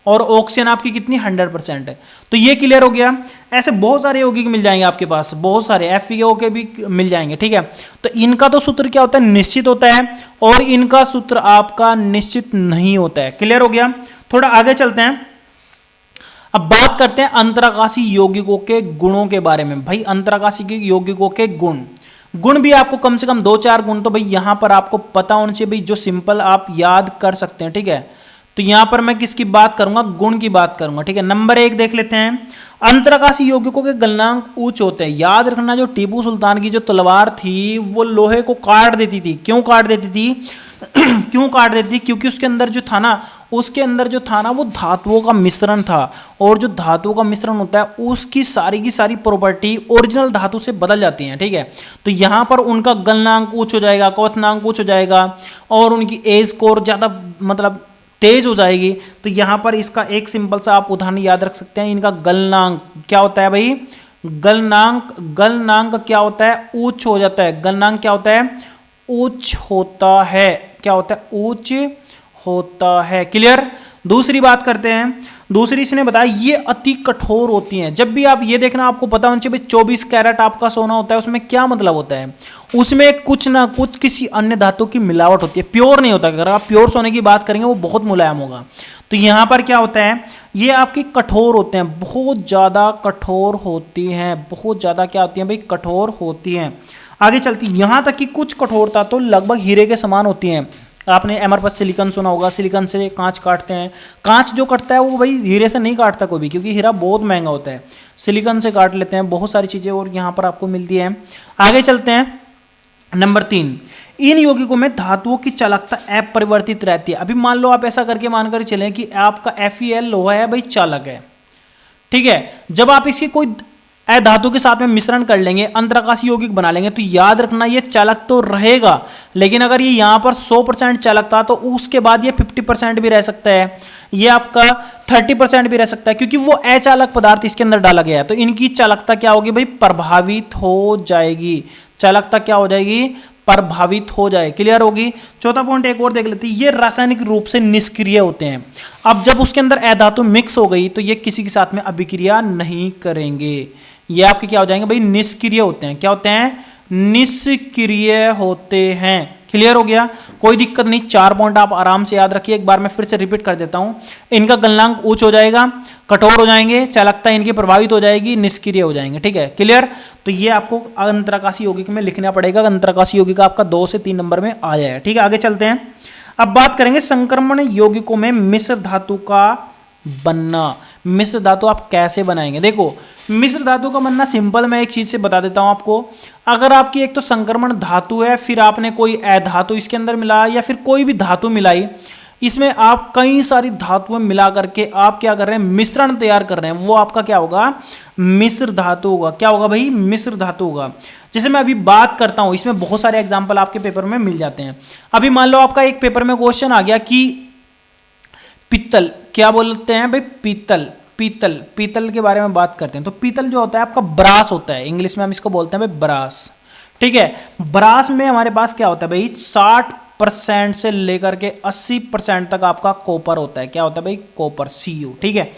और ऑक्सीजन आपकी कितनी 100% है। तो ये क्लियर हो गया। ऐसे बहुत सारे यौगिक मिल जाएंगे आपके पास, बहुत सारे FeO के भी मिल जाएंगे, ठीक है। तो इनका तो सूत्र क्या होता है निश्चित होता है, और इनका सूत्र आपका निश्चित नहीं होता है। क्लियर हो गया। थोड़ा आगे चलते हैं, अब बात करते हैं अंतराकाशी यौगिकों के गुणों के बारे में। भाई अंतराकाशी के यौगिकों के गुण भी आपको कम से कम 2-4 गुण तो भाई यहां पर आपको पता होना चाहिए भाई, जो सिंपल आप याद कर सकते हैं, ठीक है। तो यहां पर मैं किसकी बात करूंगा, गुण की बात करूंगा, ठीक है। नंबर 1 देख लेते हैं, अंतराकाशी यौगिकों के गलनांक उच्च होते हैं। याद रखना जो टीपू सुल्तान की जो तलवार थी वो लोहे को काट देती थी। क्यों काट देती थी क्यों काट देती थी, क्योंकि उसके अंदर जो था ना वो धातुओं का मिश्रण था, और जो धातुओं का मिश्रण होता है उसकी सारी की सारी प्रॉपर्टी ओरिजिनल धातु से बदल जाती हैं, ठीक है। तो यहां पर उनका गलनांक उच्च हो जाएगा, क्वथनांक उच्च हो जाएगा, और उनकी एज स्कोर ज्यादा मतलब तेज हो जाएगी। तो यहां पर इसका एक सिंपल सा आप उदाहरण याद रख सकते हैं, इनका गलनांक क्या होता है भाई, गलनांक क्या होता है उच्च हो जाता है। गलनांक क्या होता है उच्च होता है, क्या होता है उच्च होता है। क्लियर। दूसरी बात करते हैं, दूसरी इसने बताया ये अति कठोर होती हैं। जब भी आप ये देखना आपको पता होना चाहिए 24 कैरेट आपका सोना होता है, उसमें क्या मतलब होता है, उसमें कुछ ना कुछ किसी अन्य धातु की मिलावट होती है, प्योर नहीं होता। अगर आप प्योर सोने की बात करेंगे वो बहुत मुलायम होगा। तो यहां पर क्या होता है, ये आपकी कठोर होते हैं, बहुत ज्यादा कठोर होती हैं, बहुत ज्यादा क्या होती हैं भाई कठोर होती हैं। आगे चलती यहां तक कि कुछ कठोरता तो लगभग हीरे के समान होती हैं। आपने हमारे पास सिलिकॉन सुना होगा, सिलिकॉन से कांच काटते हैं, कांच जो कटता है वो भाई हीरे से नहीं काटता कोई भी, क्योंकि हीरा बहुत महंगा होता है, सिलिकॉन से काट लेते हैं। बहुत सारी चीजें और यहाँ पर आपको मिलती है। आगे चलते हैं, नंबर 3, इन यौगिकों में धातुओं की चालकता अपरिवर्तित रहती है। अभी मान लो आप ऐसा करके मानकर चलें कि आपका FeL लोहा है भाई, चालक है, ठीक है। जब आप इसकी कोई धातु के साथ में मिश्रण कर लेंगे, अंतराकाशी यौगिक बना लेंगे, तो याद रखना ये चालक तो रहेगा, लेकिन अगर ये यहां पर 100% चालक था तो उसके बाद ये 50% भी रह सकता है, ये आपका 30% भी रह सकता है, क्योंकि वो अचालक पदार्थ इसके अंदर डाला गया है। तो इनकी चालकता क्या होगी भाई, प्रभावित हो जाएगी। चालकता क्या हो जाएगी, प्रभावित हो जाए। क्लियर होगी। चौथा पॉइंट एक और देख लेते हैं, ये रासायनिक रूप से निष्क्रिय होते हैं। अब जब उसके अंदर अधातु मिक्स हो गई तो ये किसी के साथ में अभिक्रिया नहीं करेंगे, ये आपके क्या हो जाएंगे भाई, निष्क्रिय होते हैं। क्या होते हैं, निष्क्रिय होते हैं। क्लियर हो गया, कोई दिक्कत नहीं। 4 पॉइंट आप आराम से याद रखिए। एक बार मैं फिर से रिपीट कर देता हूं, इनका गलनांक उच्च हो जाएगा, कठोर हो जाएंगे, चालकता इनकी प्रभावित हो जाएगी, निष्क्रिय हो जाएंगे, ठीक है। क्लियर। तो ये आपको अंतराकाशी यौगिक में लिखना पड़ेगा। अंतराकाशी यौगिक आपका 2 से 3 नंबर में आ जाएगा, ठीक है। आगे चलते हैं, अब बात करेंगे संक्रमण यौगिकों में मिश्र धातु का बनना। मिश्र धातु आप कैसे बनाएंगे, देखो मिश्र धातु का बनना सिंपल, मैं एक चीज से बता देता हूं आपको। अगर आपकी एक तो संक्रमण धातु है, फिर आपने कोई अधातु इसके अंदर मिलाया, या फिर कोई भी धातु मिलाई, इसमें आप कई सारी धातुएं मिला करके आप क्या कर रहे हैं, मिश्रण तैयार कर रहे हैं, वो आपका क्या होगा, मिश्र धातु होगा। क्या होगा भाई, मिश्र धातु होगा। जैसे मैं अभी बात करता हूं, इसमें बहुत सारे एग्जाम्पल आपके पेपर में मिल जाते हैं। अभी मान लो आपका एक पेपर में क्वेश्चन आ गया कि पीतल, क्या बोलते हैं भाई, पीतल के बारे में बात करते हैं। तो पीतल जो होता है आपका ब्रास होता है, इंग्लिश में हम इसको बोलते हैं भाई ब्रास, ठीक है। ब्रास में हमारे पास क्या होता है भाई, 60% से लेकर के 80% तक आपका कॉपर होता है। क्या होता है भाई, कॉपर, Cu, ठीक है।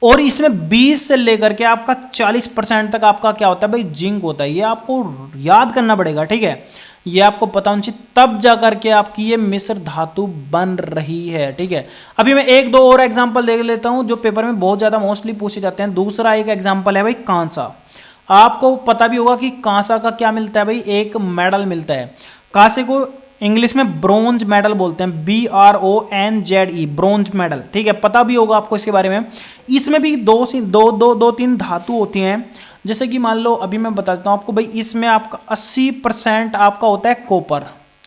और इसमें 20 से लेकर के आपका 40% तक आपका क्या होता है भाई, जिंक होता है। ये आपको याद करना पड़ेगा, ठीक है, ये आपको पता होना चाहिए, तब जा करके आपकी ये मिश्र धातु बन रही है, ठीक है। अभी मैं एक दो और एग्जांपल देख लेता हूं जो पेपर में बहुत ज्यादा मोस्टली पूछे जाते हैं। दूसरा एक एग्जांपल है भाई कांसा। आपको पता भी होगा कि कांसा का क्या मिलता है भाई, एक मेडल मिलता है। कांसे को इंग्लिश में ब्रोंज मेडल बोलते हैं, BRONZE, ब्रोंज मेडल, ठीक है, पता भी होगा आपको इसके बारे में। इसमें भी दो तीन धातु होती हैं, जैसे कि मान लो अभी मैं बताता हूं आपको भाई, इसमें आपका 80% आपका होता है कॉपर,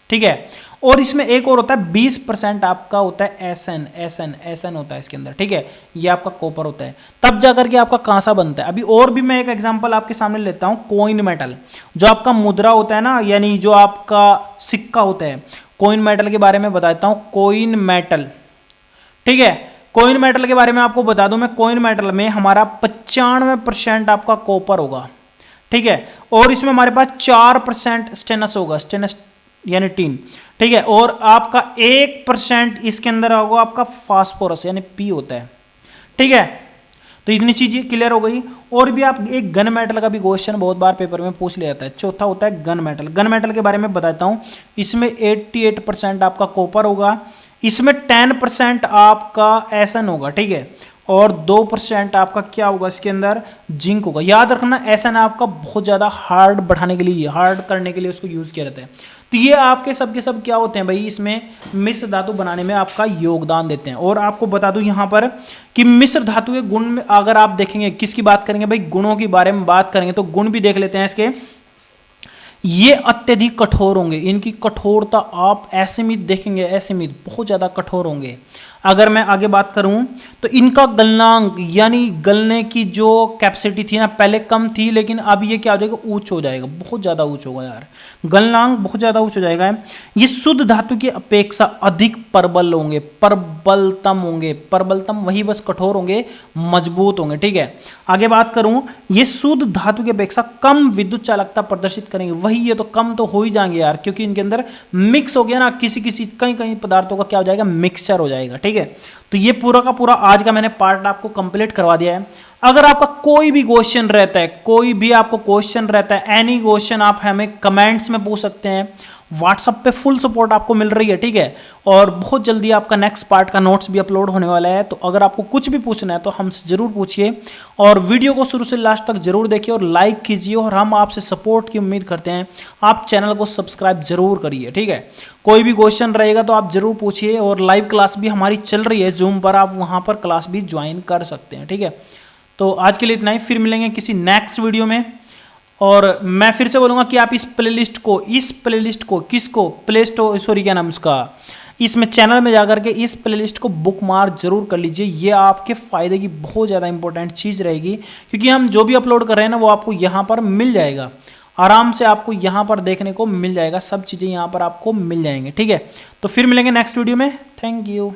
ठीक है, और इसमें एक और होता है 20% आपका होता है SN होता है इसके अंदर, ठीक है, ये आपका कॉपर होता है, तब जाकर के आपका कांसा बनता है। अभी और भी मैं एक एग्जांपल आपके सामने लेता हूं, कॉइन मेटल, जो आपका मुद्रा होता है ना, यानी जो आपका सिक्का होता है, कॉइन मेटल के बारे में बताता हूं। कॉइन मेटल, ठीक है, कॉइन मेटल के बारे में आपको बता दूं मैं, कॉइन मेटल में हमारा 95% आपका कॉपर होगा, ठीक है, और इसमें हमारे पास 4% स्टेनस होगा, स्टेनस यानी टीन, ठीक है, और आपका 1% इसके अंदर होगा आपका फास्फोरस यानी P होता है, ठीक है। तो इतनी चीजें क्लियर हो गई। और भी आप एक गन मेटल का भी क्वेश्चन बहुत बार पेपर में पूछ लिया जाता है। चौथा होता है गन मेटल। गन मेटल के बारे में बताता हूं, इसमें 88% आपका कॉपर होगा, इसमें 10% आपका SN होगा, ठीक है, और 2% आपका क्या होगा इसके अंदर, जिंक होगा। याद रखना SN आपका बहुत ज़्यादा हार्ड बढ़ाने के लिए, हार्ड करने के लिए उसको यूज़ किया जाता है। तो ये आपके सब के सब क्या होते हैं भाई, इसमें मिश्र धातु बनाने में आपका योगदान देते हैं। और आपको बता दूं यहाँ पर कि मिश्र धातु के गुण में अगर आप देखेंगे, किसकी बात करेंगे भाई, गुणों के बारे में बात करेंगे, तो गुण भी देख लेते हैं इसके। ये अत्यधिक कठोर होंगे, इनकी कठोरता आप असीमित देखेंगे, असीमित, बहुत ज़्यादा कठोर होंगे। अगर मैं आगे बात करूं तो इनका गलनांक यानी गलने की जो कैपेसिटी थी ना, पहले कम थी, लेकिन अब ये क्या हो जाएगा, ऊंच हो जाएगा, बहुत ज़्यादा ऊंच होगा यार, गलनांक बहुत ज़्यादा ऊंच हो जाएगा। ये शुद्ध धातु की अपेक्षा अधिक प्रबल होंगे, प्रबलतम होंगे, प्रबलतम वही बस कठोर होंगे, मजबूत होंगे, ठीक है। आगे बात करूं, ये शुद्ध धातु की अपेक्षा कम विद्युत चालकता प्रदर्शित करेंगे, वही, ये तो कम तो हो ही जाएंगे यार, क्योंकि इनके अंदर मिक्स हो गया ना, किसी कई पदार्थों का क्या हो जाएगा, मिक्सचर हो जाएगा, ठीक है। तो ये पूरा का पूरा आज का मैंने पार्ट आपको कंप्लीट करवा दिया है। अगर आपका कोई भी क्वेश्चन रहता है, कोई भी आपको क्वेश्चन रहता है, एनी क्वेश्चन आप हमें कमेंट्स में पूछ सकते हैं। व्हाट्सएप पे फुल सपोर्ट आपको मिल रही है, ठीक है, और बहुत जल्दी आपका नेक्स्ट पार्ट का नोट्स भी अपलोड होने वाला है। तो अगर आपको कुछ भी पूछना है तो हमसे जरूर पूछिए, और वीडियो को शुरू से लास्ट तक जरूर देखिए और लाइक कीजिए, और हम आपसे सपोर्ट की उम्मीद करते हैं। आप चैनल को सब्सक्राइब जरूर करिए, ठीक है। कोई भी क्वेश्चन रहेगा तो आप जरूर पूछिए, और लाइव क्लास भी हमारी चल रही है जूम पर, आप वहाँ पर क्लास भी ज्वाइन कर सकते हैं, ठीक है। तो आज के लिए इतना ही, फिर मिलेंगे किसी नेक्स्ट वीडियो में। और मैं फिर से बोलूँगा कि आप इस प्लेलिस्ट को किसको प्ले स्टोर, सॉरी क्या नाम उसका, इसमें चैनल में जाकर के इस प्लेलिस्ट को बुकमार्क जरूर कर लीजिए। ये आपके फ़ायदे की बहुत ज़्यादा इंपॉर्टेंट चीज़ रहेगी, क्योंकि हम जो भी अपलोड कर रहे हैं ना वो आपको यहाँ पर मिल जाएगा, आराम से आपको यहाँ पर देखने को मिल जाएगा, सब चीज़ें यहाँ पर आपको मिल जाएंगे, ठीक है। तो फिर मिलेंगे नेक्स्ट वीडियो में, थैंक यू।